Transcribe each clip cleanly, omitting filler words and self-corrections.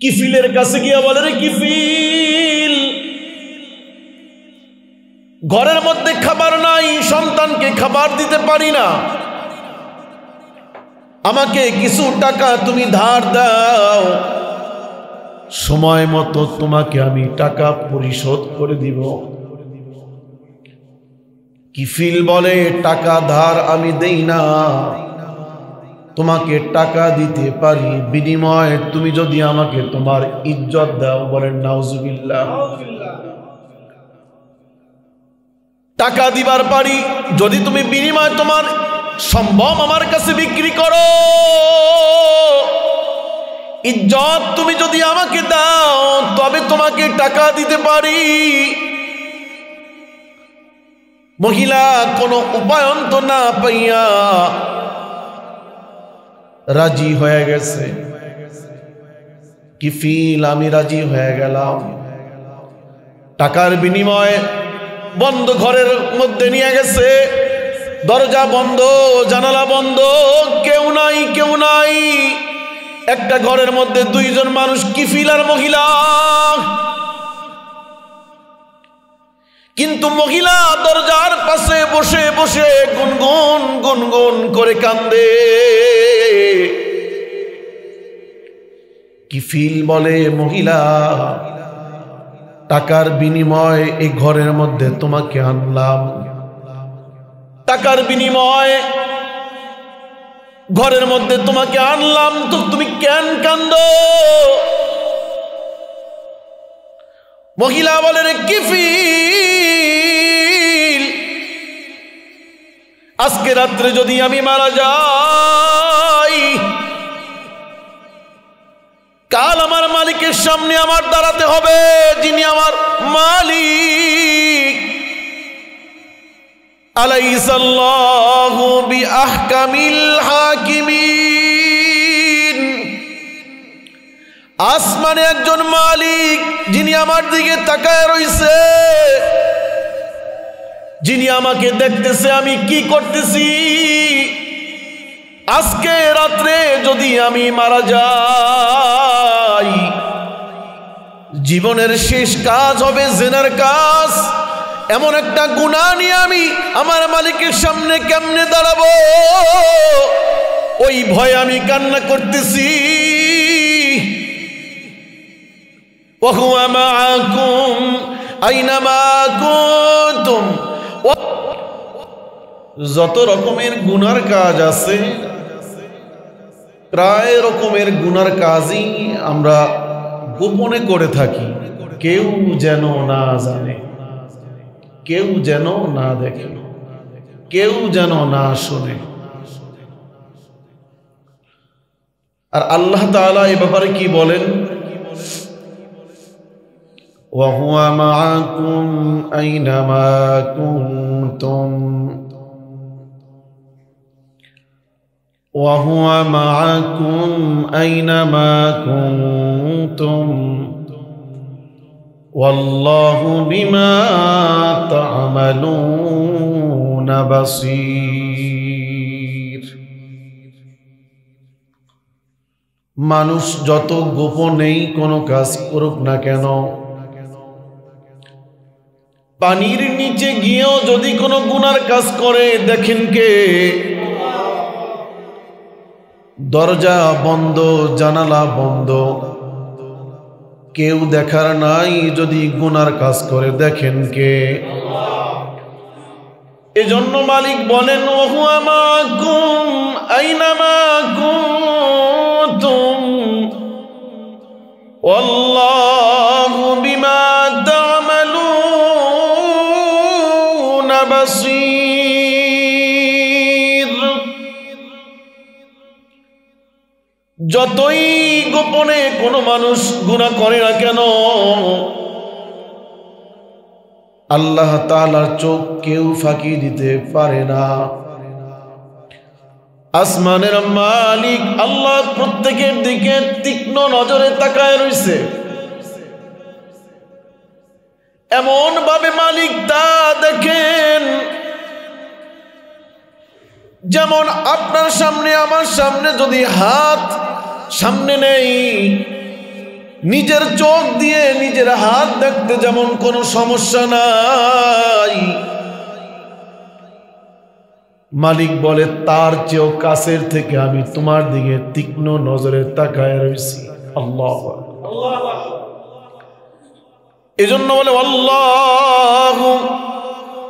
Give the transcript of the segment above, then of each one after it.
কিফিলের কাছে গিয়া বলে, রে কিফিল, ঘরের মধ্যে খাবার নাই, সন্তানকে খাবার দিতে পারি না, আমাকে কিছু টাকা তুমি ধার দাও, সময় মতো তোমাকে আমি টাকা পরিশোধ করে দিব। কিফিল বলে, টাকা ধার আমি দেই না, তোমাকে টাকা দিতে পারি, বিনিময়ে তুমি যদি আমাকে তোমার ইজ্জত দাও। বলেন নাউজুবিল্লাহ। টাকা দিবার পারি, যদি তুমি বিনিময়ে তোমার সম্ভব আমার কাছে বিক্রি করো, ইজ্জত তুমি যদি আমাকে দাও, তবে তোমাকে টাকা দিতে পারি। মহিলা কোনো উপায়ন্ত না পাইয়া রাজি হয়ে গেছে। কিফিল, আমি রাজি হয়ে গেলাম। টাকার বিনিময়ে বন্ধ ঘরের মধ্যে নিয়ে গেছে, দরজা বন্ধ, জানালা বন্ধ, কেউ নাই, কেউ নাই। একটা ঘরের মধ্যে দুইজন মানুষ, কিফিল আর মহিলা। কিন্তু মহিলা দরজার পাশে বসে বসে গুনগুন গুনগুন করে কান্দে। কিফিল বলে, মহিলা, টাকার বিনিময়ে এই ঘরের মধ্যে তোমাকে আনলাম, টাকার বিনিময়ে ঘরের মধ্যে তোমাকে আনলাম, তো তুমি কেন কান্দো? মহিলা বলে, রে কিফিল, আজকে রাত্রে যদি আমি মারা যাই, কাল আমার মালিকের সামনে আমার দাঁড়াতে হবে, যিনি আমার মালিক। আলাইসাল্লাহু বিআহকামিল হাকিমিন। আসমানে একজন মালিক, যিনি আমার দিকে তাকায় রইছে, যিনি আমাকে দেখতেছে আমি কি করতেছি। আজকে রাত্রে যদি আমি মারা যাই, জীবনের শেষ কাজ হবে জিনার কাজ। এমন একটা গুনাহ নিয়ে আমি আমার মালিকের সামনে কেমনে দাঁড়াবো, ওই ভয়ে আমি কান্না করতেছি। ওয়া হুয়া মাআকুম আইনামা কুনতুম। যত রকমের গুনার কাজ আছে, প্রায় রকমের গুনার কাজই আমরা গোপনে করে থাকি, কেউ যেন না জানে, কেউ যেন না দেখে, কেউ যেন না শুনে। আর আল্লাহ তাআলা এই ব্যাপারে কি বলেন? ওয়া হুয়া মাআকুম আইনামা কুনতুম ওয়া হুয়া মাআকুম আইনামা কুনতুম ওয়াল্লাহু বিমা তা'মালুনা বাসীর। মানুষ যত গোপনেই কোনো কাজ করুক না কেন, পানির নিচে গিয়েও যদি কোনো গুনার কাজ করে, দেখেন কে? দরজা বন্ধ, জানালা বন্ধ, কেউ দেখার নাই, যদি গুনার কাজ করে, দেখেন কে? এজন্য মালিক বলেন, ওয়া হুয়া মাআকুম আইনামা কুনতুম ওয়াল্লাহু বিমা তা'মালুনা বাসীর। যতই গোপনে কোনো মানুষ গুনাহ করে না কেন, আল্লাহ তাআলার চোখ কেউ ফাঁকি দিতে পারে না। আসমানের মালিক আল্লাহ প্রত্যেকের দিকে তীক্ষ্ণ নজরে তাকায় রইছে। এমন ভাবে মালিক তা দেখেন, যেমন আপনার সামনে আমার সামনে যদি হাত সামনে নেই, নিজের চোখ দিয়ে নিজের হাত দেখতে যেমন কোনো সমস্যা নাই, মালিক বলে তার চেয়েও কাছের থেকে আমি তোমার দিকে তীক্ষ্ণ নজরে তাকায় রয়েছি। আল্লাহ এজন্য বলে আল্লাহু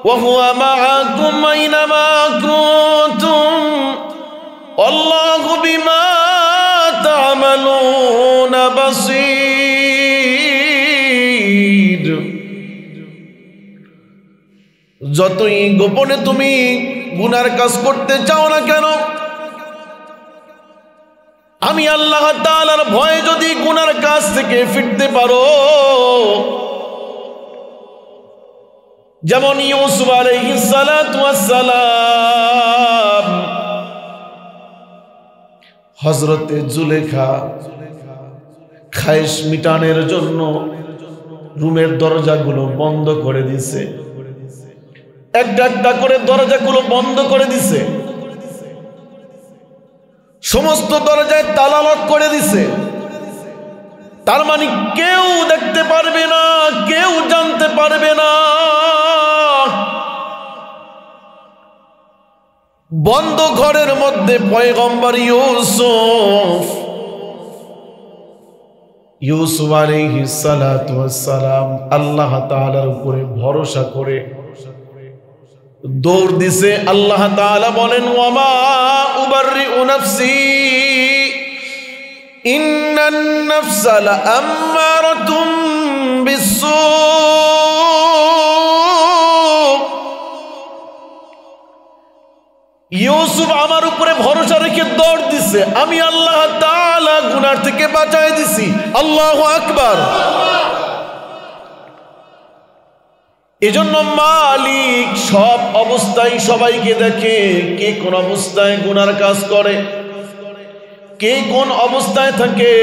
ওয়া হুয়া মাআকুম আইনামা কুনতুম আল্লাহু বিমা তা'মালুনা বাসীর। যতই গোপনে তুমি গুনার কাজ করতে চাও না কেন, আমি আল্লাহ তাআলার ভয়ে যদি গুনার কাজ থেকে ফিরতে পারো, যেমন ইউসুফ আলাইহিস সালাতু ওয়াস সালাম হযরতে জুলেখা খায়েশ মিটানোর জন্য রুমের দরজাগুলো বন্ধ করে দিয়েছে, একটা একটা করে দরজাগুলো বন্ধ করে দিছে, সমস্ত দরজায় তালা লক করে দিছে। তার মানে কেউ দেখতে পারবে না, কেউ জানতে পারবে না। বন্ধ ঘরের মধ্যে পয়গম্বর ইউসুফ আলাইহিস সালাতু ওয়াস সালাম আল্লাহ তাআলার উপরে ভরসা করে দৌড় দিছে। আল্লাহ তাআলা বলেন ওয়ামা উবাররিউ নাফসি ইন্নান নাফসা লাআম্মারাতুম বিসসু। ইউসুফ আমার উপরে ভরসা রেখে দৌড় দিছে, আমি আল্লাহ তাআলা গুনাহ থেকে বাঁচায় দিছি। আল্লাহু আকবার। এজন্য মালিক সব অবস্থায় সবাইকে দেখে, কে কোন অবস্থায় গুনার কাজ করে, কে কোন অবস্থায় থাকে।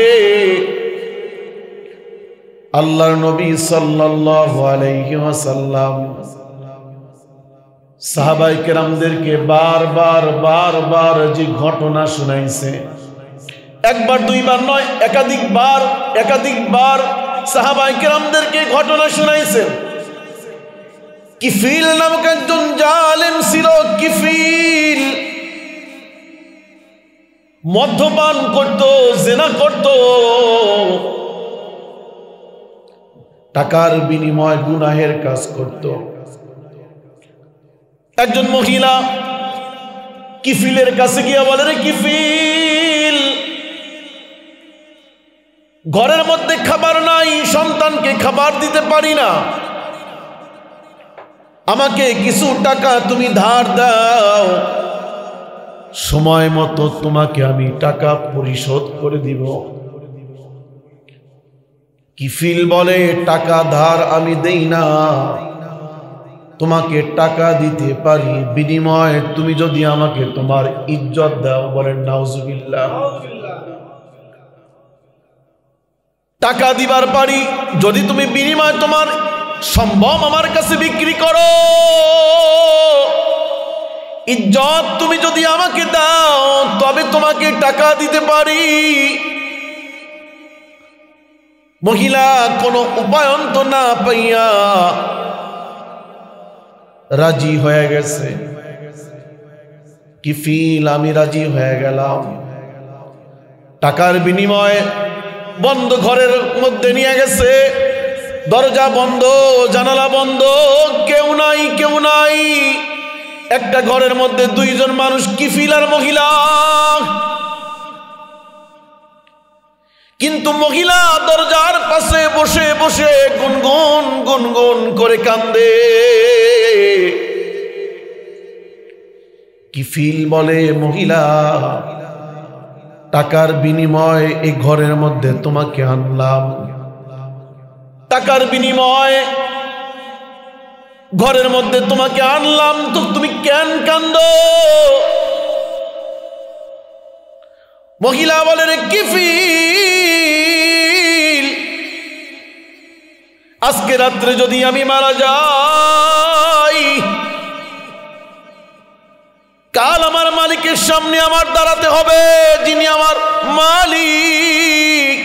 আল্লাহর নবী সাল্লাল্লাহু আলাইহি ওয়াসাল্লাম সাহাবায়ে কেরামদেরকে বারবার বারবার যে ঘটনা শুনাইছে, একবার দুইবার নয়, একাধিকবার সাহাবায়ে কেরামদেরকে ঘটনা শুনাইছে। কিফিল নামক একজন জালেম ছিল। কিফিল মদ্যপান করত, জিনা করত, টাকার বিনিময়ে গুনাহের কাজ করত। একজন মহিলা কিফিলের কাছে গিয়া বলে, রে কিফিল, ঘরের মধ্যে খাবার নাই, সন্তানকে খাবার দিতে পারি না, আমাকে কিছু টাকা তুমি ধার দাও, সময় মতো তোমাকে আমি টাকা পরিশোধ করে দিব। কিফিল বলে, টাকা ধার আমি দেই না, তোমাকে টাকা দিতে পারি, বিনিময়ে তুমি যদি আমাকে তোমার ইজ্জত দাও। বলেন নাউজুবিল্লাহ। টাকা দিবার পারি, যদি তুমি বিনিময়ে তোমার সম্ভব আমার কাছে বিক্রি করো, ইজ্জত তুমি যদি আমাকে দাও, তবে তোমাকে টাকা দিতে পারি। মহিলা কোনো উপায়ন্ত না পাইয়া রাজি হয়ে গেছে। কিফিল, আমি রাজি হয়ে গেলাম। টাকার বিনিময়ে বন্ধ ঘরের মধ্যে নিয়ে গেছে, দরজা বন্ধ, জানালা বন্ধ, কেউ নাই। একটা ঘরের মধ্যে দুইজন মানুষ, কিফিল আর মহিলা। কিন্তু মহিলা দরজার পাশে বসে বসে গুনগুন করে কান্দে। কিফিল বলে, মহিলা, টাকার বিনিময়ে এই ঘরের মধ্যে তোমাকে আনলাম, টাকার বিনিময়ে ঘরের মধ্যে তোমাকে আনলাম, তো তুমি কেন কান্দো? মহিলা বলে, রে কিফিল, আজকে রাত্রে যদি আমি মারা যাই, কাল আমার মালিকের সামনে আমার দাঁড়াতে হবে, যিনি আমার মালিক।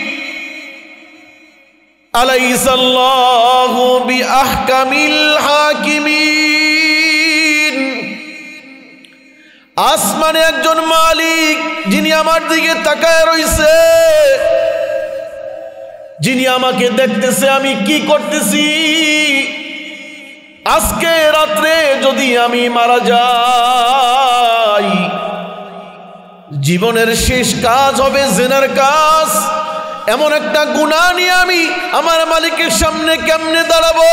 আলাইসাল্লাহু বিআহকামিল হাকিমিন। আসমানে একজন মালিক যিনি আমার দিকে তাকায় রইছে, যিনি আমাকে দেখতেছে আমি কি করতেছি। আজকে রাত্রে যদি আমি মারা যাই, জীবনের শেষ কাজ হবে জিনার কাজ। এমন একটা গুনাহ নিয়ে আমি আমার মালিকের সামনে কেমনে দাঁড়াবো,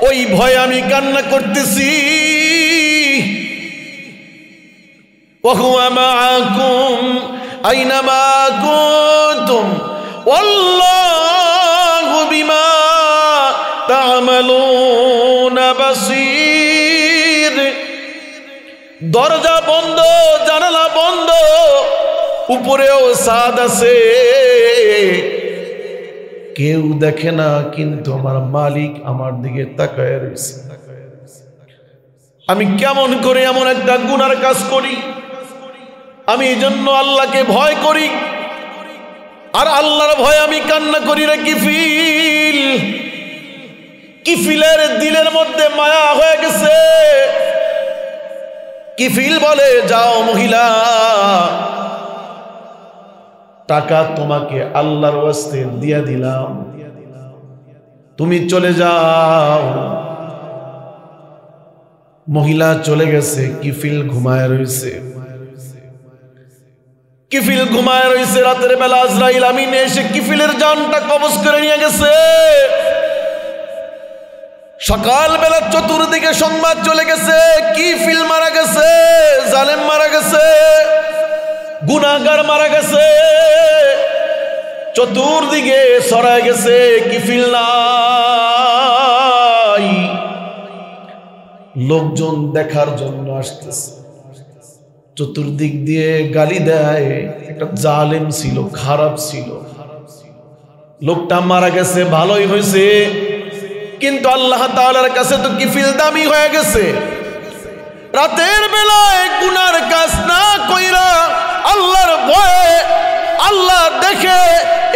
ওই ভয়ে আমি কান্না করতেছি। ওয়াহুয়া মাআকুম আইনামা কুনতুম ওয়াল্লাহু বিমা তা'মালুনা বাসীর। দরজা বন্ধ, জানালা বন্ধ, উপরেও ছাদ আছে, কেউ দেখে না, কিন্তু আমার মালিক আমার দিকে তাকায় রয়েছে। আমি কেমন করে এমন একটা গুনার কাজ করি? আমি এই জন্য আল্লাহকে ভয় করি, আর আল্লাহর ভয় আমি কান্না করি রে কিফিল। কিফিলের দিলের মধ্যে মায়া হয়ে গেছে। কিফিল বলে, যাও মহিলা, টাকা তোমাকে আল্লাহর ওয়াস্তে দিয়া দিলাম, তুমি চলে যাও। মহিলা চলে গেছে, কিফিল ঘুমায় রয়েছে। কিফিল ঘুমায় রয়েছে, রাতের বেলা আজরাইল আমিন এসে কিফিলের জানটা কবজ করে নিয়ে গেছে। সকাল বেলা চতুর্দিকে সংবাদ চলে গেছে, কিফিল মারা গেছে, জালেম মারা গেছে, গুনাহগার মারা গেছে। চতুর্দিকে ছড়ায় গেছে, কিফিল নাই। লোকজন দেখার জন্য আসতেছে, চতুর্দিক দিয়ে গালি দেয়। একটা জালেম ছিল, খারাপ ছিল, লোকটা মারা গেছে, ভালোই হয়েছে, কিন্তু আল্লাহ তাআলার কাছে তো কিফিল দামি হয়ে গেছে। রাতের বেলায় গুনার কাজ না কইরা আল্লাহর ভয়ে, আল্লাহ দেখে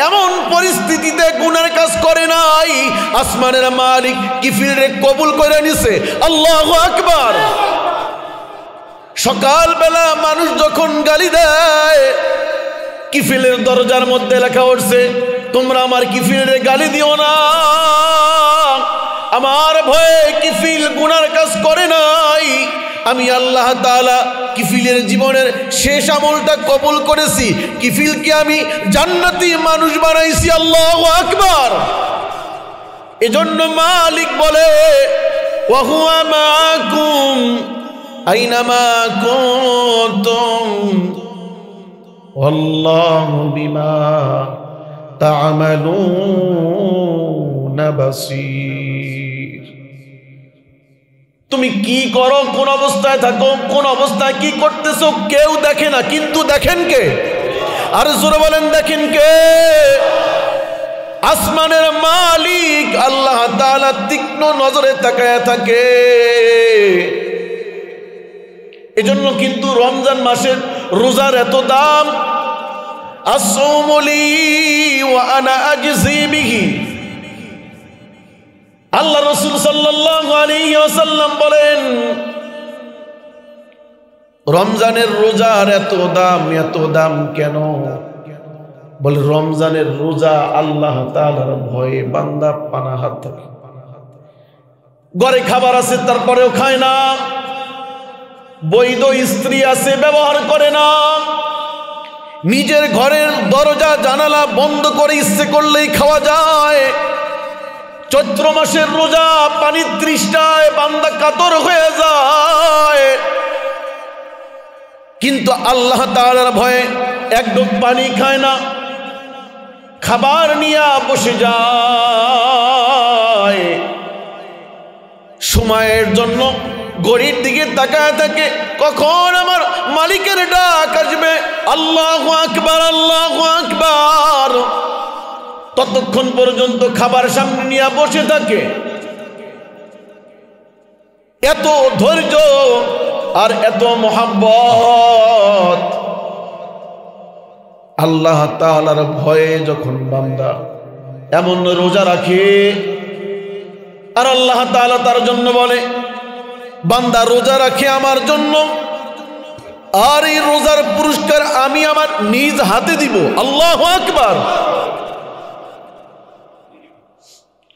এমন পরিস্থিতিতে গুনার কাজ করে নাই, আসমানের মালিক কিফিলরে কবুল করে নিছে। আল্লাহু আকবার। সকাল বেলা মানুষ যখন গালি দেয়, কিফিলের দরজার মধ্যে লেখা উঠছে, তোমরা আমার কিফিলরে গালি দিও না, আমার ভয়ে কিফিল গুনার কাজ করে নাই। আমি আল্লাহ তাআলা কিফিলের জীবনের শেষ আমলটা কবুল করেছি, কিফিলকে আমি জান্নাতি মানুষ বানাইছি। আল্লাহু আকবার। এজন্য মালিক বলে, ওয়াহুয়া মাআকুম আইনামা কুনতুম ওয়াল্লাহু বিমা তা'মালুনা বাসীর। তুমি কি করো, কোন অবস্থায় থাকো, কোন অবস্থায় কি করতেছো, কেউ দেখে না, কিন্তু দেখেন কে? আর জোরে বলেন, দেখেন কে? আসমানের মালিক আল্লাহ তাআলা তীক্ষ্ণ নজরে তাকায় থাকে। এজন্য কিন্তু রমজান মাসের রোজার এত দাম। আসসাওমু লি ওয়া আনা আজজি বিহি। আল্লাহ রাসূল সাল্লাল্লাহু আলাইহি ওয়াসাল্লাম বলেন, রমজানের রোজার এত দাম কেন? বলে, রমজানের রোজা আল্লাহ তাআলার ভয়ে বান্দা পানাহার থাকে। ঘরে খাবার আছে তারপরেও খায় না, বৈধ স্ত্রী আছে ব্যবহার করে না, নিজের ঘরের দরজা জানালা বন্ধ করে ইচ্ছে করলেই খাওয়া যায়। চৈত্র মাসের রোজা, পানির তৃষ্ণায় বান্দা কাতর হয়ে যায়, কিন্তু আল্লাহ তাআলার ভয়ে এক ঢোক পানি খায় না, খাবার নিয়ে বসে যায়। সময়ের জন্য ঘড়ির দিকে তাকায় থাকে, কখন আমার মালিকের ডাক আসবে। আল্লাহু আকবার, আল্লাহু আকবার। ততক্ষণ পর্যন্ত খাবার সামনে নিয়ে বসে থাকে। এত ধৈর্য আর এত মহব্বত। আল্লাহ তাআলার ভয়ে যখন বান্দা এমন রোজা রাখে, আর আল্লাহ তাআলা তার জন্য বলে বান্দা রোজা রাখে আমার জন্য, আর এই রোজার পুরস্কার আমি আমার নিজ হাতে দিব। আল্লাহু আকবার।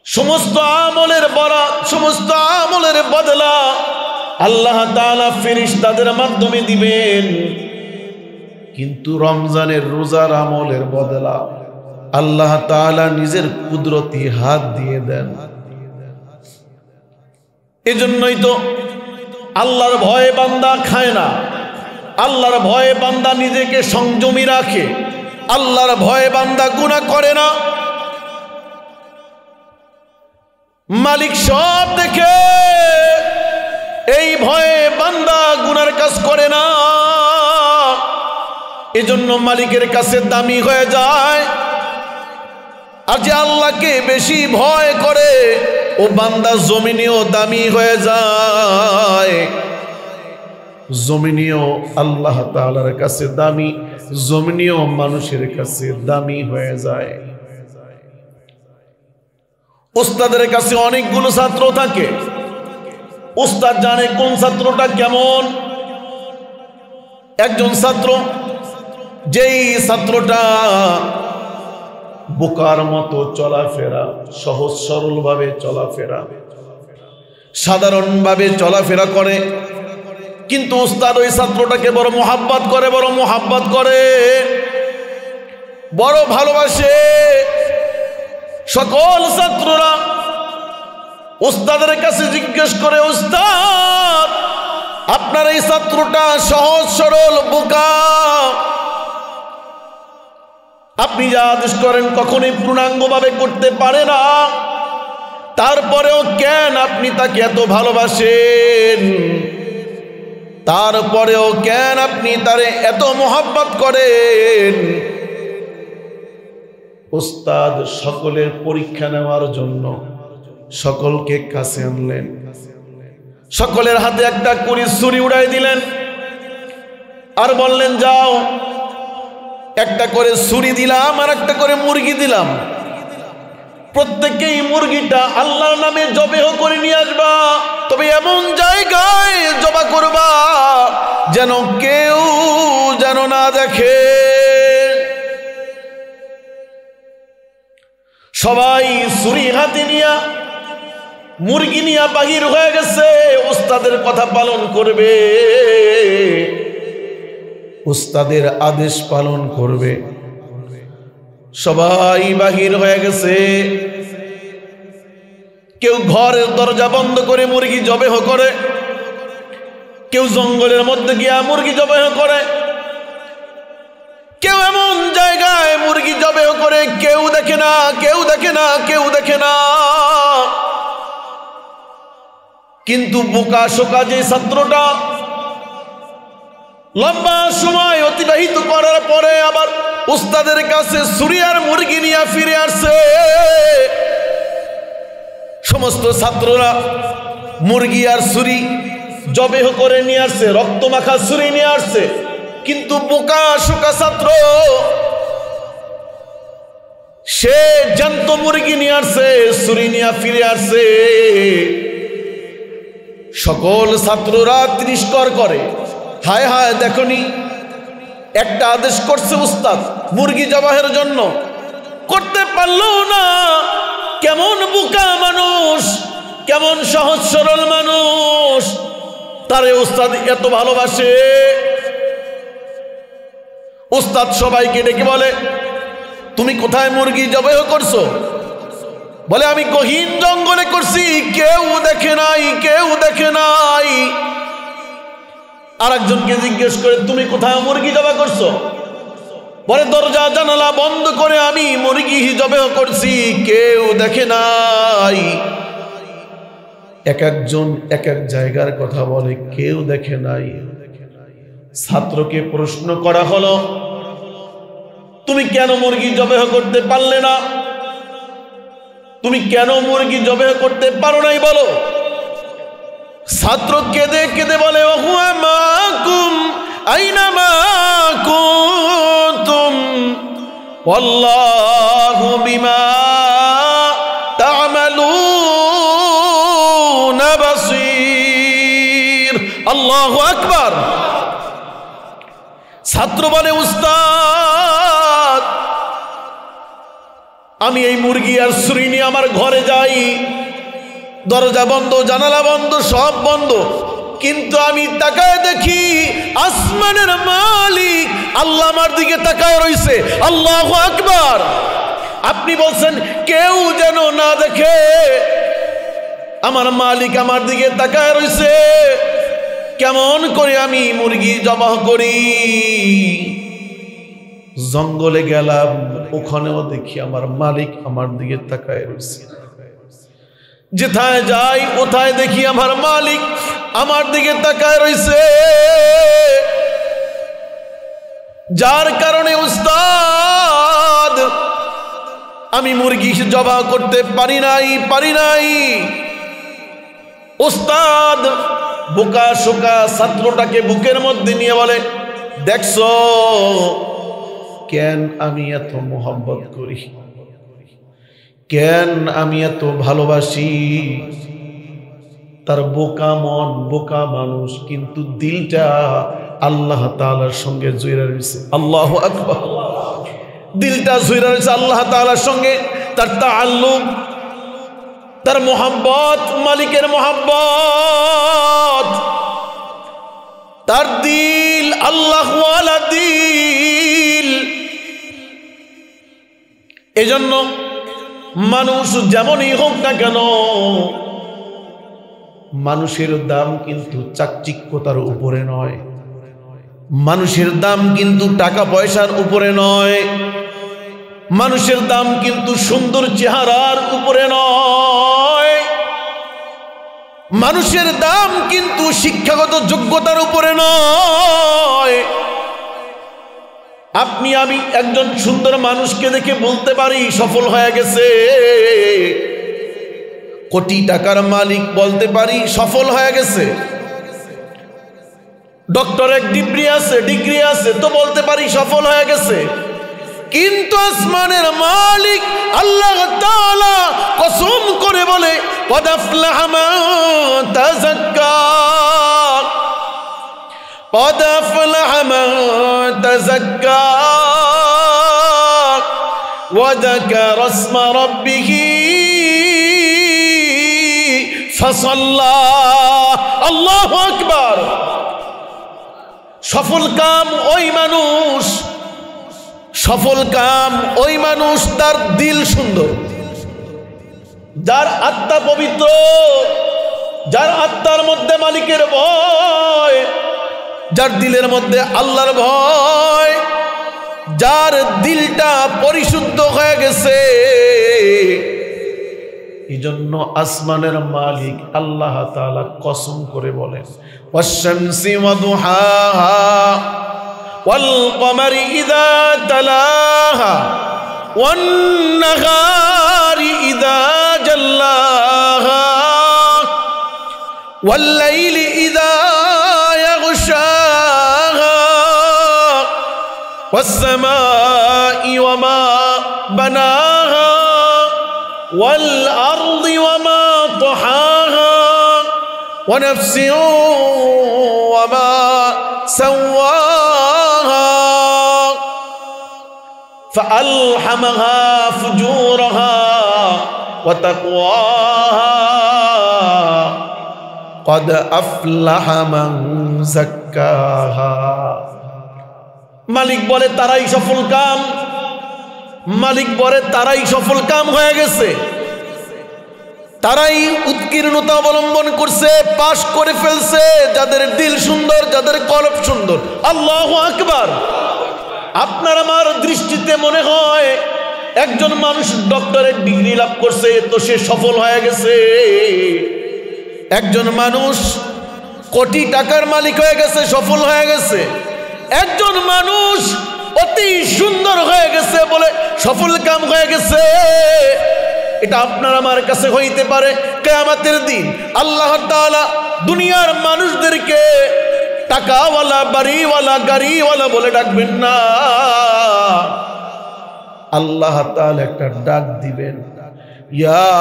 সমস্ত আমলের বরাত, সমস্ত আমলের বদলা আল্লাহ তাআলা ফেরেশতাদের মাধ্যমে দিবেন, কিন্তু রমজানের রোজার আমলের বদলা আল্লাহ তাআলা নিজের কুদরতি হাত দিয়ে দেন। এজন্যই তো আল্লাহর ভয়ে বান্দা খায় না, আল্লাহর ভয়ে বান্দা নিজেকে সংযমী রাখে, আল্লাহর ভয়ে বান্দা গুনাহ করে না। মালিক সব দেখে, এই ভয়ে বান্দা গুনার কাজ করে না। এজন্য মালিকের কাছে দামি হয়ে যায়। আর যে আল্লাহকে বেশি ভয় করে ও বান্দা জমিনেও দামি হয়ে যায়, জমিনেও আল্লাহ তাআলার কাছে দামি, জমিনেও মানুষের কাছে দামি হয়ে যায়। উস্তাদের কাছে অনেকগুলো ছাত্র থাকে, উস্তাদ জানে কোন ছাত্রটা কেমন। একজন ছাত্র, যেই ছাত্রটা বোকার মতো চলাফেরা, সহজ সরল ভাবে চলাফেরা, সাধারণভাবে চলাফেরা করে, কিন্তু উস্তাদ ওই ছাত্রটাকে বড় মোহাব্বত করে, বড় মোহাব্বত করে, বড় ভালোবাসে। সকল ছাত্ররা উস্তাদের কাছে জিজ্ঞেস করে, উস্তাদ আপনার এই ছাত্রটা সহজ সরল বোকা, আপনি যা আদেশ করেন কখনোই পূর্ণাঙ্গভাবে করতে পারে না, তারপরেও কেন আপনি তাকে এত ভালোবাসেন, তারপরেও কেন আপনি তারে এত মোহাব্বত করেন? উস্তাদ সকলের পরীক্ষা নেওয়ার জন্য সকলকে কাছে আনলেন, সকলের হাতে একটা করে ছুরি উড়াই দিলেন, আর বললেন যাও একটা করে ছুরি দিলাম আর একটা করে মুরগি দিলাম, প্রত্যেককেই মুরগিটা আল্লাহর নামে জবেহ করে নিয়ে আসবা, তবে এমন জায়গায় জবা করবা যেন কেউ যেন না দেখে। সবাই ছুরি হাতে নিয়া মুরগি নিয়া বাহির হয়ে গেছে, উস্তাদের কথা পালন করবে, উস্তাদের আদেশ পালন করবে। সবাই বাহির হয়ে গেছে, কেউ ঘরের দরজা বন্ধ করে মুরগি জবেহ করে, কেউ জঙ্গলের মধ্যে গিয়া মুরগি জবেহ করে, কেউ এমন জায়গায় মুরগি জবেহ করে কেউ দেখে না, কেউ দেখে না, কেউ দেখে না। কিন্তু বোকা শোকা যে ছাত্রটা লম্বা সময় অতিবাহিত করার পরে আবার উস্তাদের কাছে ছুরি আর মুরগি নিয়ে ফিরে আসছে। সমস্ত ছাত্ররা মুরগি আর ছুরি জবেহ করে নিয়ে আসছে, রক্ত মাখা ছুরি নিয়ে আসছে, কিন্তু বোকা শোকা ছাত্র সে জ্যান্ত মুরগি নিয়ে আসছে, ছুরি নিয়ে ফিরে আসছে। সকল ছাত্ররা তিরস্কার করে, হায় হায় দেখনি, একটা আদেশ করছে উস্তাদ মুরগি জবাহের জন্য, করতে পারলো না। কেমন বোকা মানুষ, কেমন সহজ সরল মানুষ, তারে উস্তাদ এত ভালোবাসে। উস্তাদ সবাইকে ডেকে বলে, তুমি কোথায় মুরগি জবাহ করছো? বলে আমি গহীন জঙ্গলে করছি, কেউ দেখে নাই, কেউ দেখে নাই। আরেকজনকে জিজ্ঞেস করে, তুমি কোথায় মুরগি জবাহ করছো? বলে দরজা জানালা বন্ধ করে আমি মুরগি জবাহ করছি, কেউ দেখে নাই। এক একজন এক এক জায়গার কথা বলে, কেউ দেখে নাই। ছাত্রকে প্রশ্ন করা হলো, তুমি কেন মুরগি জবাহ করতে পারলে না? তুমি কেন মুরগি জবাহ করতে পারো নাই বলো? ছাত্র কেঁদে কেঁদে বলে, ওহুয়া মাকুম আইনামা কুনতুম ওয়াল্লাহু বিমা আল্লাহু আকবার। ছাত্র বলে, উস্তাদ আমি এই মুরগি আর ছুরি নিয়ে আমার ঘরে যাই, দরজা বন্ধ, জানালা বন্ধ, সব বন্ধ, কিন্তু আমি তাকায় দেখি আসমানের মালিক আল্লাহ আমার দিকে তাকায় রইছে। আল্লাহু আকবার। আপনি বলছেন কেউ যেন না দেখে, আমার মালিক আমার দিকে তাকায় রইছে। কেমন করে আমি মুরগি জবাহ করি? জঙ্গলে গেলাম, ওখানেও দেখি আমার মালিক আমার দিকে তাকায় রইছে। যেথায় যাই ওথায় দেখি আমার মালিক আমার দিকে তাকায় রইছে। যার কারণে উস্তাদ আমি মুরগি জবাহ করতে পারি নাই। উস্তাদ বোকা শোকা ছাত্রটাকে বুকের মধ্যে নিয়ে বলে, দেখছো কেন আমি এত মোহাব্বত করি, কেন আমি এত ভালোবাসি। তার বোকা মন, বোকা মানুষ, কিন্তু দিলটা আল্লাহ তাআলার সঙ্গে জুড়ে রয়েছে। আল্লাহু আকবার। দিলটা জুড়ে রয়েছে আল্লাহ তাআলার সঙ্গে, তার তাআল্লুক, তার মোহাব্বত, মালিকের মোহাব্বত, তার দিল আল্লাহ ওয়ালা দিল। এজন্য মানুষ যেমনই হোক না কেন, মানুষের দাম কিন্তু চাকচিক্যতার উপরে নয়, মানুষের দাম কিন্তু টাকা পয়সার উপরে নয়, মানুষের দাম কিন্তু সুন্দর চেহারার উপরে নয়, মানুষের দাম কিন্তু শিক্ষাগত যোগ্যতার উপরে নয়। আপনি আমি একজন সুন্দর মানুষকে দেখে বলতে পারি সফল হয়ে গেছে, কোটি টাকার মালিক বলতে পারি সফল হয়ে গেছে, ডক্টরেট ডিগ্রি আছে তো বলতে পারি সফল হয়ে গেছে। কিন্তু আসমানের মালিক আল্লাহ তাআলা কসম করে বলে, قد أفلح من تزكى قد أفلح من تزكى وذكر اسم ربه فصلى। الله أكبر। সফল কাম ওই মানুষ, সফল কাম ওই মানুষ তার দিল সুন্দর, যার আত্মা পবিত্র, যার আত্মার মধ্যে মালিকের ভয়, যার দিলের মধ্যে আল্লাহর ভয়, যার দিলটা পরিশুদ্ধ হয়ে গেছে। এজন্য আসমানের মালিক আল্লাহ তাআলা কসম করে বলেন, ওয়াশ-শামসি ওয়া দুহাহা ওয়াল কমারি ইযা তালাহা ওয়ান নাহারি ইযা জাল্লাহা ওয়াল লাইলি ইযা ইয়াগশাহা ওয়াস সামাই ওয়া মা বানাহা ওয়াল আরদি ওয়া মা তাহাহা ওয়া নাফসিন ওয়া মা সাওয়াহা فألهمها فجورها وتقواها قد أفلح من زكاها। মালিক বলে তারাই সফল কাম, মালিক বলে তারাই সফল কাম হয়ে গেছে, তারাই উৎকীর্ণতা অবলম্বন করছে, পাশ করে ফেলছে, যাদের দিল সুন্দর, যাদের কলব সুন্দর। আল্লাহু আকবার। আপনার আমার দৃষ্টিতে মনে হয় একজন মানুষ ডক্টরেট ডিগ্রি লাভ করছে তো সে সফল হয়ে গেছে, একজন মানুষ কোটি টাকার মালিক হয়ে গেছে, সফল হয়ে গেছে, একজন মানুষ অতি সুন্দর হয়ে গেছে বলে সফল কাম হয়ে গেছে। এটা আপনার আমার কাছে হইতে পারে কিয়ামতের দিন আল্লাহ তাআলা দুনিয়ার মানুষদেরকে টাকাওয়ালা, বাড়িওয়ালা, গাড়িওয়ালা বলে ডাকবেন না। আল্লাহ তাআলা একটা ডাক দিবেন, ইয়া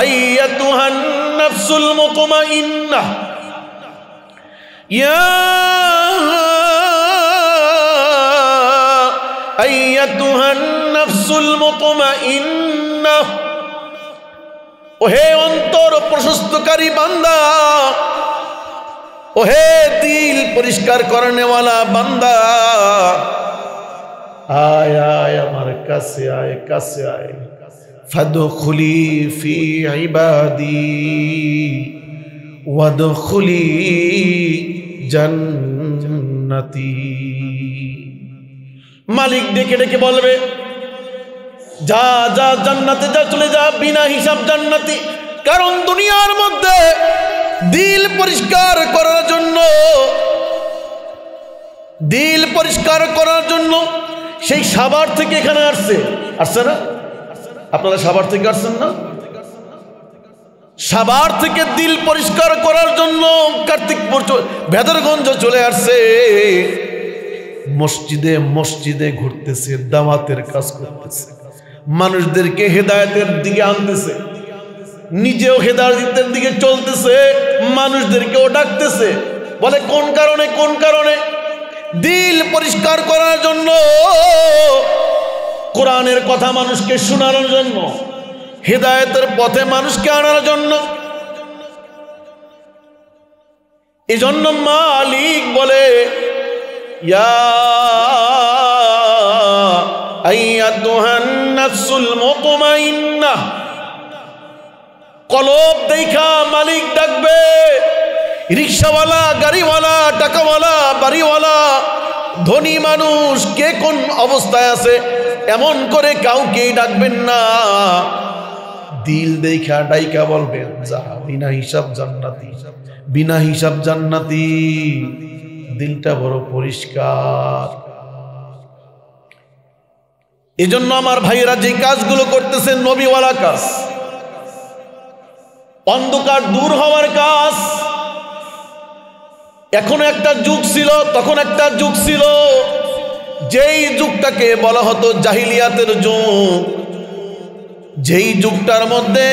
আইয়াতুহান নাফসুল মুতমাইন্নাহ ইয়া আইয়াতুহান নাফসুল মুতমাইন্নাহ, ওহে অন্তর প্রশস্তকারী বান্দা, ওহে দিল পরিষ্কার করনেওয়ালা বান্দা, আয় আয় আমার কাছে আয়, কাছে আয়। ফাদখুলি ফি ইবাদি ওয়াদখুলি জান্নাতি। মালিক ডেকে ডেকে বলবে, যা যা জান্নাতে যা, চলে যা বিনা হিসাব জান্নাতি। কারণ দুনিয়ার মধ্যে দিল পরিষ্কার করার জন্য, দিল পরিষ্কার করার জন্য সেই সাভার থেকে এখানে আসছে না? আপনারা সাভার থেকে আসছেন না? সাভার থেকে দিল পরিষ্কার করার জন্য কার্তিকপুর ভেদরগঞ্জ চলে আসছে। মসজিদে মসজিদে ঘুরতেছে, দাওয়াতের কাজ করতেছে, মানুষদেরকে হেদায়েতের দিকে আনতেছে, নিজেও হেদায়েতের দিকে চলতেছে, মানুষদেরকেও ডাকতেছে। বলে কোন কারণে? কোন কারণে? দিল পরিষ্কার করার জন্য, কোরআনের কথা মানুষকে শোনানোর জন্য, হেদায়েতের পথে মানুষকে আনার জন্য। এজন্য মালিক বলে, ইয়া আইয়াতুহান নাফসুল মুতমাইন্নাহ। কলব দেখা মালিক ডাকবে। রিকশাওয়ালা, গাড়িওয়ালা, টাকাওয়ালা, বাড়িওয়ালা, ধনী মানুষ কে কোন অবস্থায় আছে এমন করে কাউকেই ডাকবেন না। দিল দেখা ডাইকা বলবেন, যা বিনা হিসাব জান্নাতি, বিনা হিসাব জান্নাতি। দিলটা বড় পরিষ্কার। এজন্য আমার ভাইয়েরা যে কাজগুলো করতেছেন নবীওয়ালা কাজ, অন্ধকার দূর হওয়ার কাজ। এখন একটা যুগ ছিল, তখন একটা যুগ ছিল, যেই যুগটাকে বলা হতো জাহিলিয়াতের যুগ। যেই যুগটার মধ্যে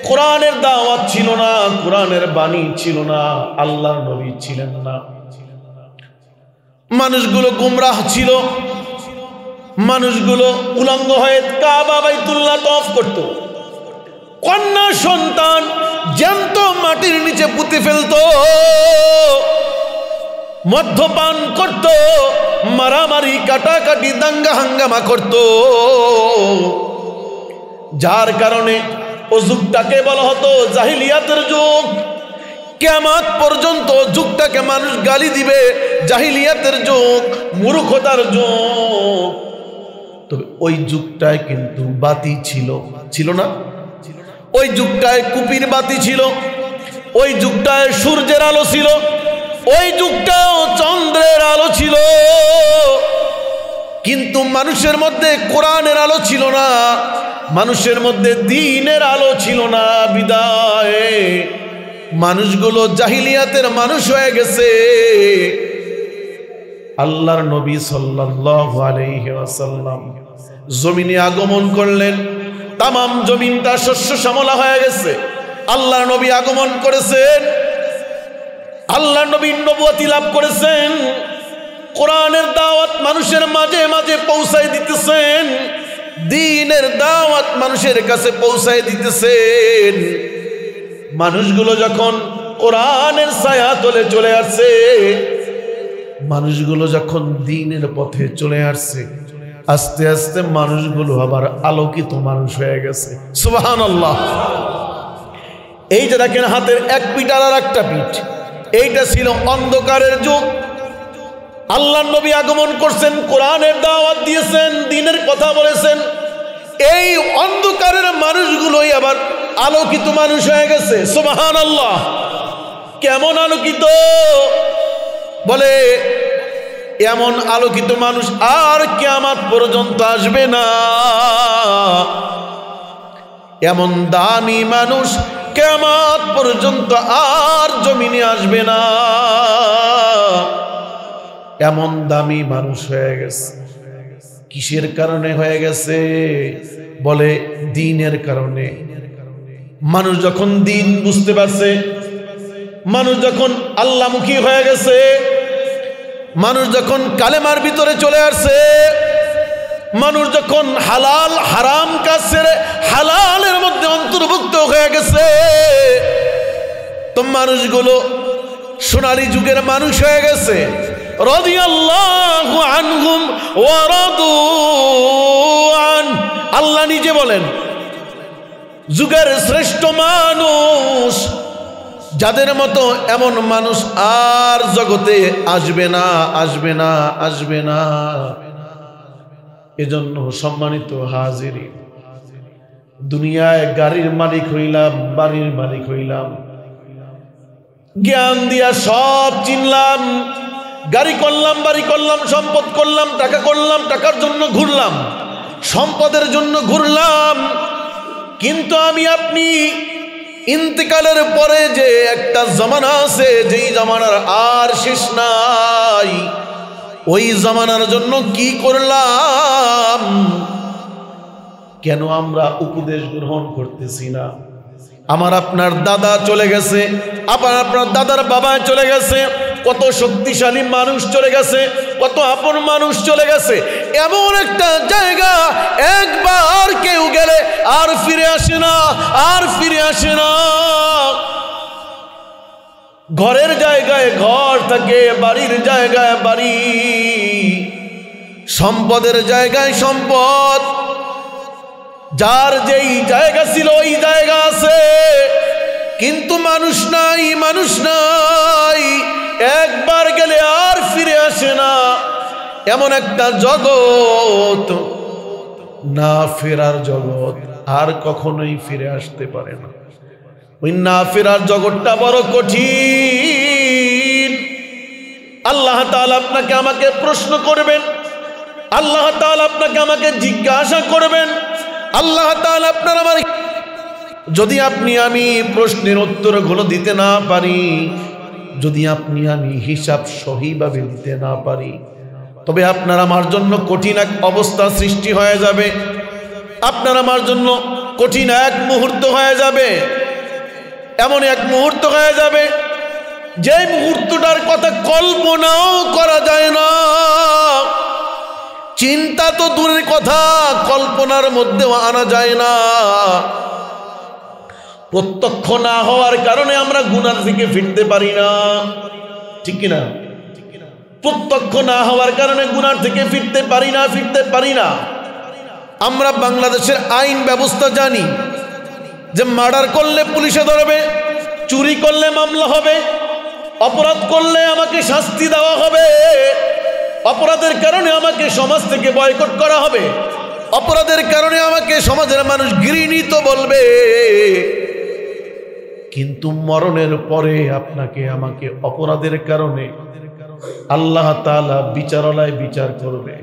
কোরআনের দাওয়াত ছিল না, কোরআনের বাণী ছিল না, আল্লাহর নবী ছিলেন না, মানুষগুলো গুমরাহ ছিল, মানুষগুলো উলঙ্গ হয়ে কাবা বাইতুল্লাহ তওয়াফ করত, কন্যা সন্তান জ্যান্ত মাটির নিচে পুঁতে ফেলত, মদ্যপান করত, মারামারি কাটাকাটি দাঙ্গা হাঙ্গামা করত। যার কারণে ও যুগটাকে বলা হতো জাহিলিয়াতের যুগ। কিয়ামত পর্যন্ত যুগটাকে মানুষ গালি দিবে, জাহিলিয়াতের যুগ, মূর্খতার যুগ। তবে ওই যুগটায় কিন্তু বাতি ছিল, ছিল না? ওই যুগটায় কুপির বাতি ছিল, ওই যুগটায় সূর্যের আলো ছিল, ওই যুগটাও চন্দ্রের আলো ছিল। কিন্তু মানুষের মধ্যে কোরআনের আলো ছিল না, মানুষের মধ্যে দ্বীনের আলো ছিল না। বিদায় মানুষগুলো জাহিলিয়াতের মানুষ হয়ে গেছে। আল্লাহর নবী সাল্লাল্লাহু আলাইহি ওয়াসাল্লাম জমিনে আগমন করলেন, তামাম জমিনটা শস্য শ্যামলা হয়ে গেছে। আল্লাহর নবী আগমন করেছেন, আল্লাহর নবী নবুয়তি লাভ করেছেন, কোরআনের দাওয়াত মানুষের মাঝে মাঝে পৌঁছায় দিতেছেন, দ্বীনের দাওয়াত মানুষের কাছে পৌঁছায় দিতেছেন। মানুষগুলো যখন কোরআনের ছায়া তলে চলে আসছে, মানুষগুলো যখন দ্বীনের পথে চলে আসছে, আস্তে আস্তে মানুষগুলো আবার আলোকিত মানুষ হয়ে গেছে। সুবহানাল্লাহ। এই যে দেখেন হাতের এক পিঠ আর একটা পিঠ, এইটা ছিল অন্ধকারের যুগ। আল্লাহর নবী আগমন করছেন, কোরআনের দাওয়াত দিয়েছেন, দ্বীনের কথা বলেছেন। এই অন্ধকারের মানুষগুলোই আবার আলোকিত মানুষ হয়ে গেছে। সুবহানাল্লাহ। কেমন আলোকিত? বলে এমন আলোকিত মানুষ আর কিয়ামত পর্যন্ত আসবে না। এমন দামি মানুষ কিয়ামত পর্যন্ত আর জমিনে আসবে না। এমন দামি মানুষ হয়ে গেছে। কিসের কারণে হয়ে গেছে? বলে দ্বীনের কারণে। মানুষ যখন দ্বীন বুঝতে পারছে, মানুষ যখন আল্লাহমুখী হয়ে গেছে, মানুষ যখন কালেমার ভিতরে চলে আসছে, মানুষ যখন হালাল হারাম কাজ ছেড়ে হালালের মধ্যে অন্তর্ভুক্ত হয়ে গেছে, তো মানুষগুলো সোনালী যুগের মানুষ হয়ে গেছে। রাদিয়াল্লাহু আনহুম ওয়া রাদু আন, আল্লাহ নিজে বলেন যুগের শ্রেষ্ঠ মানুষ যাদের মতো এমন মানুষ আর জগতে আসবে না, আসবে না, আসবে না। এজন্য সম্মানিত হাজিরিন, দুনিয়ায় গাড়ির মালিক হইলাম, বাড়ির মালিক হইলাম, জ্ঞান দিয়া সব চিনলাম, গাড়ি করলাম, বাড়ি করলাম, সম্পদ করলাম, টাকা করলাম, টাকার জন্য ঘুরলাম, সম্পদের জন্য ঘুরলাম, কিন্তু আমি আপনি ইন্তেকালের পরে যে একটা জামানা আছে, যেই জামানার আর শেষ নাই, ওই জামানার জন্য কি করলাম? কেন আমরা উপদেশ গ্রহণ করতেছি না? আমার আপনার দাদা চলে গেছে, আপনার দাদার বাবা চলে গেছে, কত শক্তিশালী মানুষ চলে গেছে, কত আপন মানুষ চলে গেছে। এমন একটা জায়গা একবার কেউ গেলে আর ফিরে আসে না, আর ফিরে আসে না। ঘরের জায়গায় ঘর থাকে, বাড়ির জায়গায় বাড়ি, সম্পদের জায়গায় সম্পদ, যার যেই জায়গা ছিল ওই জায়গা আছে, কিন্তু মানুষ নাই, মানুষ নাই, একবার গেলে আর ফিরে আসে না। এমন একটা জগৎ, না ফেরার জগৎ, আর কখনোই ফিরে আসতে পারে না। ওই না ফেরার জগৎটা বড় কঠিন। আল্লাহ তাআলা আপনাকে আমাকে প্রশ্ন করবেন, আল্লাহ তাআলা আপনাকে আমাকে জিজ্ঞাসা করবেন, আল্লাহ তাআলা আপনার আমার, যদি আপনি আমি প্রশ্নের উত্তরগুলো দিতে না পারি, যদি আপনি আমি হিসাব সহিভাবে দিতে না পারি, তবে আপনার আমার জন্য কঠিন এক অবস্থা সৃষ্টি হয়ে যাবে, আপনার আমার জন্য কঠিন এক মুহূর্ত হয়ে যাবে। এমন এক মুহূর্ত হয়ে যাবে যে মুহূর্তটার কথা কল্পনাও করা যায় না। চিন্তা তো দূরের কথা, কল্পনার মধ্যেও আনা যায় না। প্রত্যক্ষ না হওয়ার কারণে আমরা গুনাহ থেকে ফিরতে পারি না, ঠিক কিনা? প্রত্যক্ষ না হওয়ার কারণে গুনাহ থেকে ফিরতে পারি না। আমরা বাংলাদেশের আইন ব্যবস্থা জানি যে মার্ডার করলে পুলিশে ধরবে, চুরি করলে মামলা হবে, অপরাধ করলে আমাকে শাস্তি দেওয়া হবে, অপরাধের কারণে আমাকে সমাজ থেকে বয়কট করা হবে, অপরাধের কারণে আমাকে সমাজের মানুষ ঘৃণিত বলবে। কিন্তু মরণের পরে আপনাকে আমাকে অপরাধের কারণে আল্লাহ তাআলা বিচারালয়ে বিচার করবে।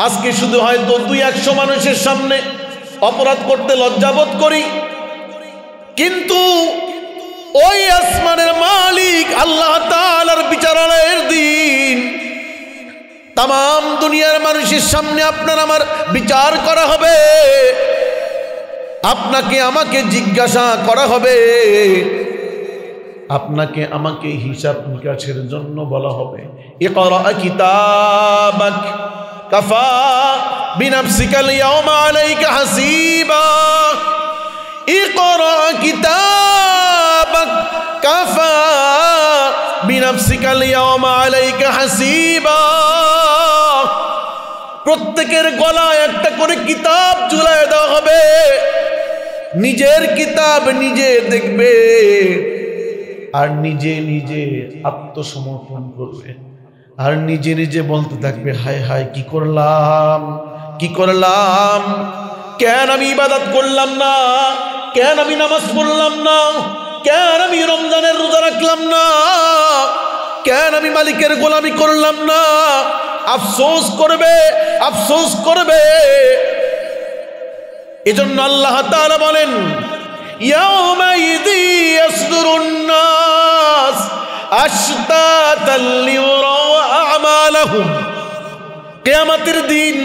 আজকে শুধু হয়তো 200 মানুষের সামনে অপরাধ করতে লজ্জাবোধ করি, কিন্তু ওই আসমানের মালিক আল্লাহ তাআলার বিচারালয়ের দিন তাম দুনিয়ার মানুষের সামনে আপনার আমার বিচার করা হবে, আপনাকে আমাকে জিজ্ঞাসা করা হবে, আপনাকে আমাকে হিসাব নিকাশের জন্য বলা হবে। ইকরা কিতাবাক কাফা বিনাফসিকাল ইয়াওমা আলাইকা হাসিবা, ইকরা কিতাবাক কাফা বিনাফসিকাল ইয়াওমা আলাইকা হাসিবা। প্রত্যেকের গলায় একটা করে কিতাব ঝুলায় দেওয়া হবে, নিজের কিতাব নিজে দেখবে আর নিজে নিজে আত্মসমর্পণ করবে, আর নিজে নিজে বলতে থাকবে, হায় হায় কি করলাম, কি করলাম, কেন আমি ইবাদত করলাম না, কেন আমি নামাজ পড়লাম না, কেন আমি রমজানের রোজা রাখলাম না, কেন আমি মালিকের গোলামি করলাম না। আফসোস করবে, আফসোস করবে। এজন্য আল্লাহ তাআলা বলেন, ইয়াউমাইযি ইয়াসদুরুন নাস আশতাতাল লিউরাউ আমালাহুম। কিয়ামতের দিন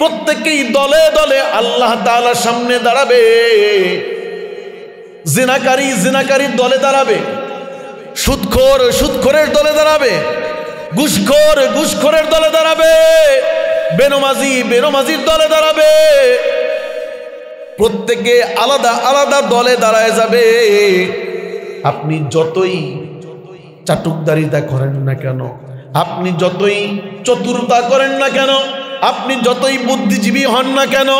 প্রত্যেকেই দলে দলে আল্লাহ তাআলার সামনে দাঁড়াবে। জিনাকারী দলে দাঁড়াবে, সুদখোর সুদখোরের দলে দাঁড়াবে, ঘুষখোর ঘুষখোরের দলে দাঁড়াবে, বেনমাজি বেনমাজির দলে দাঁড়াবে। প্রত্যেকে আলাদা আলাদা দলে দাঁড়ায় যাবে। আপনি যতই চাটুকদারিতা করেন না কেন, আপনি যতই চতুরতা করেন না কেন, আপনি যতই বুদ্ধিজীবী হন না কেন,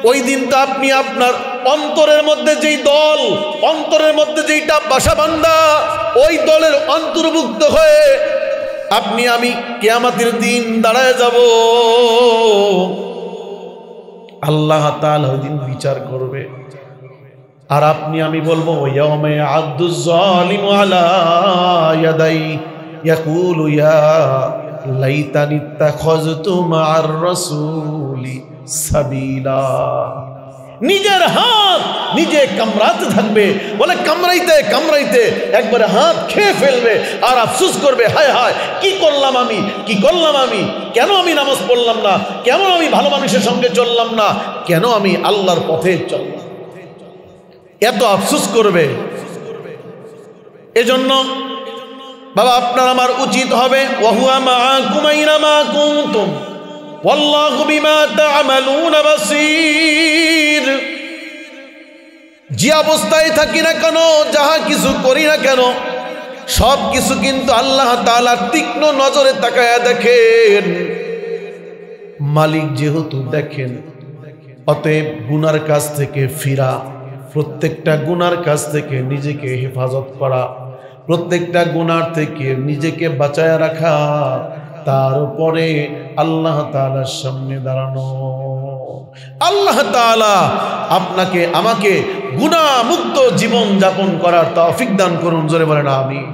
ওই দিন তো আপনি আপনার অন্তরের মধ্যে যেই দল, অন্তরের মধ্যে যেইটা বাসাবান্দা, ওই দলের অন্তর্ভুক্ত হয়ে আপনি আমি কিয়ামতের দিন দাঁড়ায় যাব। আল্লাহ তাআলা ওই দিন বিচার করবে। আর আপনি আমি বলবো ইয়াউমা আদুজ জালিমু আলা ইয়াদাই ইয়াকুলু ইয়া লাইতানি ইত্তাখাযতু মা'আর রাসূলি সাবিলা। নিজের হাত নিজে কামড়াতে থাকবে, বলে কামড়াইতে কামড়াইতে একবারে হাত খেয়ে ফেলবে আর আফসোস করবে, হায় হায় কি করলাম আমি, কি করলাম আমি, কেন আমি নামাজ পড়লাম না, কেন আমি ভালো মানুষের সঙ্গে চললাম না, কেন আমি আল্লাহর পথে চললাম, এত আফসোস করবে। এজন্য বাবা আপনার আমার উচিত হবে ওয়াহুয়া মাআকুম আইনামা কুনতুম ওয়াল্লাহু বিমা তা'মালুনা বাসীর। যে অবস্থায় থাকি না কেন, যাহা কিছু করি না কেন, সব কিছু কিন্তু আল্লাহ তাআলা তীক্ষ্ণ নজরে তাকায়া দেখেন। মালিক যেহেতু দেখেন, অতএব গুনার কাছ থেকে ফিরা, প্রত্যেকটা গুনার কাছ থেকে নিজেকে হেফাজত করা, প্রত্যেকটা গুনার থেকে নিজেকে বাঁচায় রাখা, তারপরে আল্লাহ তাআলার সামনে দাঁড়ানো। আল্লাহ তাআলা আপনাকে আমাকে গুনাহ মুক্ত জীবন যাপন করার তৌফিক দান করুন। জোরে বলেন আমিন।